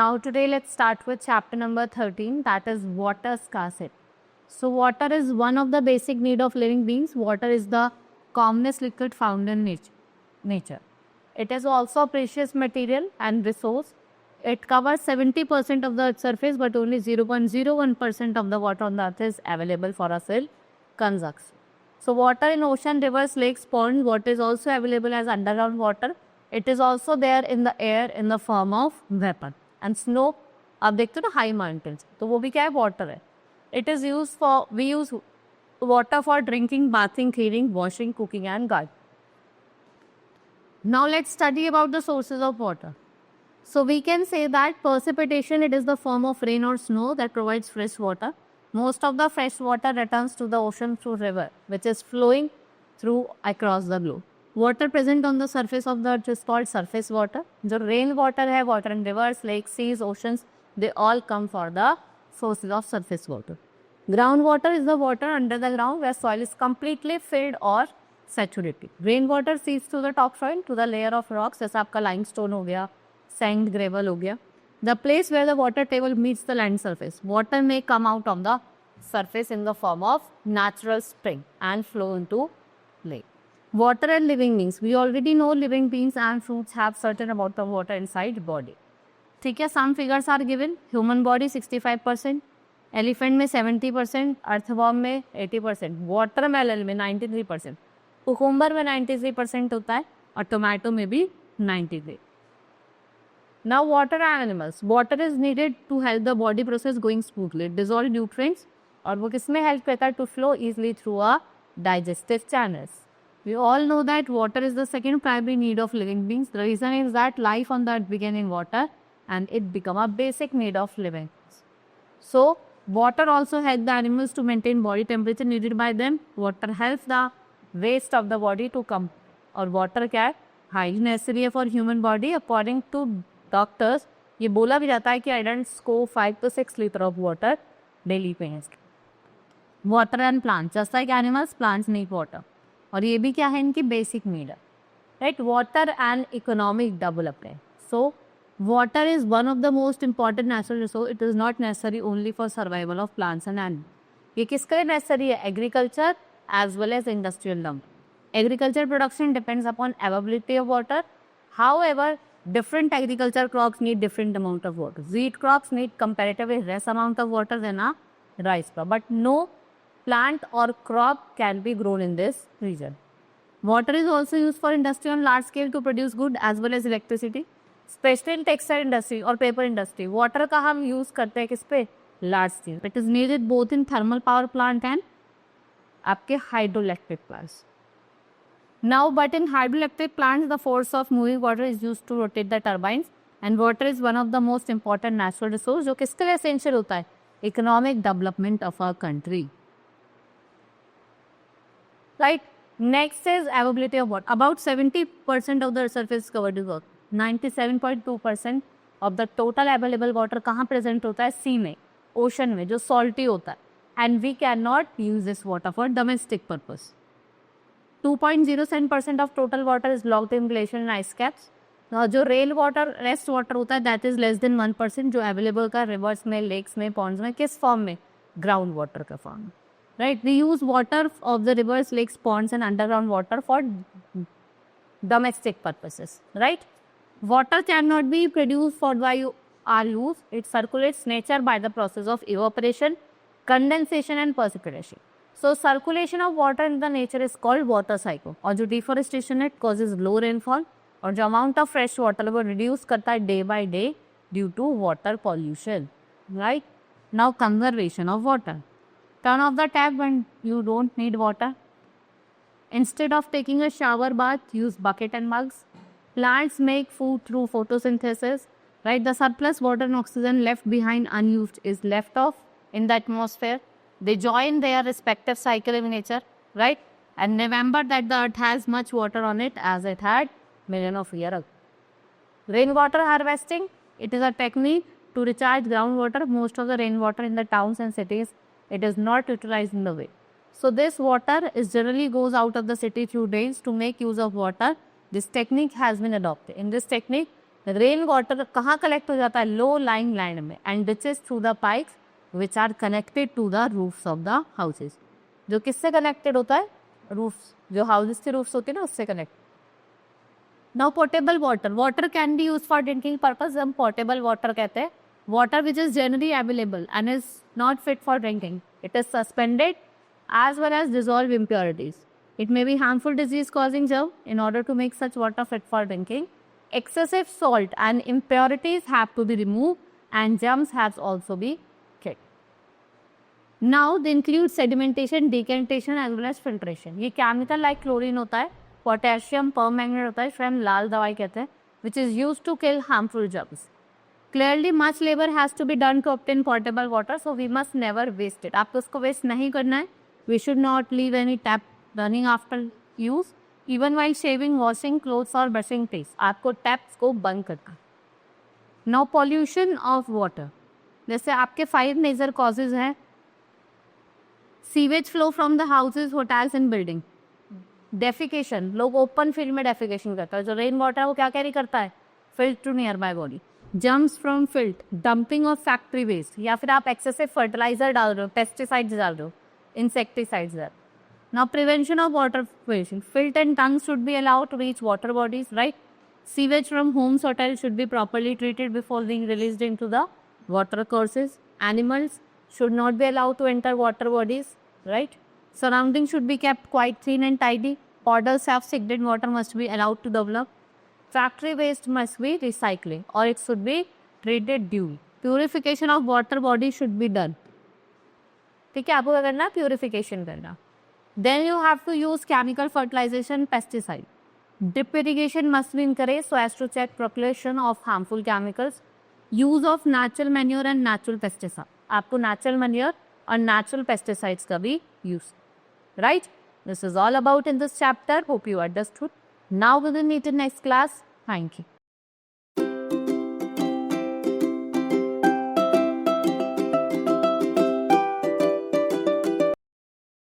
Now today let's start with chapter number 13, that is water scarcity. So water is one of the basic need of living beings. Water is the commonest liquid found in nature. It is also a precious material and resource. It covers 70% of the earth's surface, but only 0.01% of the water on the earth is available for us in consumption. So water in ocean, rivers, lakes, ponds, what is also available as underground water. It is also there in the air in the form of vapor. And snow, आप देखते हो ना high mountains, तो वो भी क्या है water है. It is used for, we use water for drinking, bathing, cleaning, washing, cooking and gardening. Now let's study about the sources of water. So we can say that precipitation, it is the form of rain or snow that provides fresh water. Most of the fresh water returns to the ocean through river, which is flowing through across the globe. Water present on the surface of the earth is called surface water. जो rain water है, water in rivers, lakes, seas, oceans, they all come for the sources of surface water. Groundwater is the water under the ground where soil is completely filled or saturated. Rainwater seeps through the topsoil to the layer of rocks, जैसा आपका limestone हो गया, sand, gravel हो गया. The place where the water table meets the land surface. Water may come out of the surface in the form of natural spring and flow into lake. Water and living beings. We already know living beings and fruits have certain amount of water inside body. ठीक है, some figures are given. Human body 65%, elephant में 70%, earthworm में 80%, watermelon में 93%, cucumber में 93% होता है और tomato में भी 93%. Now water and animals. Water is needed to help the body process going smoothly. It dissolves nutrients और वो किस में help करता है to flow easily through a digestive channels. We all know that water is the second primary need of living beings. The reason is that life on the earth began in water and it became a basic need of living beings. So water also helps the animals to maintain body temperature needed by them. Water helps the waste of the body to come. और water क्या है? Highly necessary for human body. According to doctors, ये बोला भी जाता है कि adults को 5 to 6 liters of water daily पेंगे. Water and plants, just like animals, plants need water. और ये भी क्या है इनकी बेसिक नीड है, right. Water and economic development. So water is one of the most important natural resource. It is not necessary only for survival of plants and animal. ये किसके लिए नेसेसरी है? Agriculture as well as industrial development. Agriculture production depends upon availability of water. However, different agriculture crops need different amount of water. Wheat crops need comparatively less amount of water than a rice crop, but no plant or crop can be grown in this region. Water is also used for industry on large scale to produce good as well as electricity, especially in textile industry और paper industry. Water का हम use करते हैं किस पे? Large scale. It is needed both in thermal power plant and आपके hydroelectric plants. Now, but in hydroelectric plants, the force of moving water is used to rotate the turbines, and water is one of the most important natural resource जो किसके लिए essential होता है? Economic development of our country. Right. Next is availability of water. About 70% of the surface is covered with water. 97.2% of the total available water कहाँ present होता है? Sea में, ocean में, जो salty होता है. And we cannot use this water for domestic purpose. 2.07% of total water is locked in glacier and ice caps. जो rail water, rest water होता है, दैट इज लेस देन 1%. जो अवेलेबल का रिवर्स में, लेक्स में, Pond's में, किस form में? ग्राउंड वाटर का फॉर्म में, right. We use water of the rivers, lakes, ponds and underground water for domestic purposes, right. Water can not be produce for by our use. It circulates nature by the process of evaporation, condensation and precipitation. So circulation of water in the nature is called water cycle. और जो deforestation है, it causes low rainfall और जो amount of fresh water वो reduce करता है day by day due to water pollution, right? Now conservation of water. Turn off the tap when you don't need water. Instead of taking a shower bath, use bucket and mugs. Plants make food through photosynthesis, right? The surplus water and oxygen left behind unused is left off in the atmosphere. They join their respective cycle in nature, right? And remember that the earth has much water on it as it had million of years ago. Rainwater harvesting, it is a technique to recharge groundwater. Most of the rainwater in the towns and cities, it is not utilized in the way. So this water is generally goes out of the city through drains. To make use of water, this technique has been adopted. In this technique, rain water कहाँ collect हो जाता है? Low lying land में, and ditches through the pipes which are connected to the roofs of the houses. जो किससे connected होता है? Roofs, जो हाउसेज के रूफ्स होते हैं ना, उससे connect. Now portable water, water can be use for drinking purpose. हम पोर्टेबल वाटर कहते हैं water which is generally available and is not fit for drinking. It is suspended as well as dissolved impurities. It may be harmful disease causing germ. In order to make such water fit for drinking, excessive salt and impurities have to be removed and germs have also be killed. Now they include sedimentation, decantation as well as filtration. ये chemical like chlorine होता है, potassium permanganate होता है, इसको हम लाल दवाई कहते हैं, which is used to kill harmful germs. Clearly much labor has to be done to obtain potable water, so we must never waste it. आपको उसको वेस्ट नहीं करना है. We should not leave any tap running after use, even while shaving, washing clothes or brushing teeth. आपको taps को बंद करना. Now pollution of water. जैसे आपके 5 मेजर causes हैं. Sewage flow from the houses, hotels and building. Defecation, लोग open field में defecation करता है. जो रेन वाटर है वो क्या कैरी करता है? Filth to nearby body. Germs from filth, dumping of factory waste, या फिर आप एक्सेसिव फर्टिलाइजर डाल रहे हो, पेस्टिसाइड्स डाल रहे हो, इंसेक्टिसाइड्स डाल. Now prevention of water pollution, filth and dungs should be allowed to reach water bodies, right. Sewage from homes hotel should be properly treated before being released into the water courses. Animals should not be allowed to enter water bodies, right. Surroundings should be kept quite clean and tidy. Puddles of stagnant water must be allowed to develop. Factory waste must be recycling or it should be treated duly. Purification of water body should be done. ठीक है, आपको क्या करना है? Purification करना. Then you have to use chemical fertilization, pesticide. Drip irrigation must be encouraged so as to check percolation of harmful chemicals. Use of natural manure and natural pesticide. आपको natural manure और natural pesticides का भी use. Right? This is all about in this chapter. Hope you understood. Now we will meet in next class. Thank you.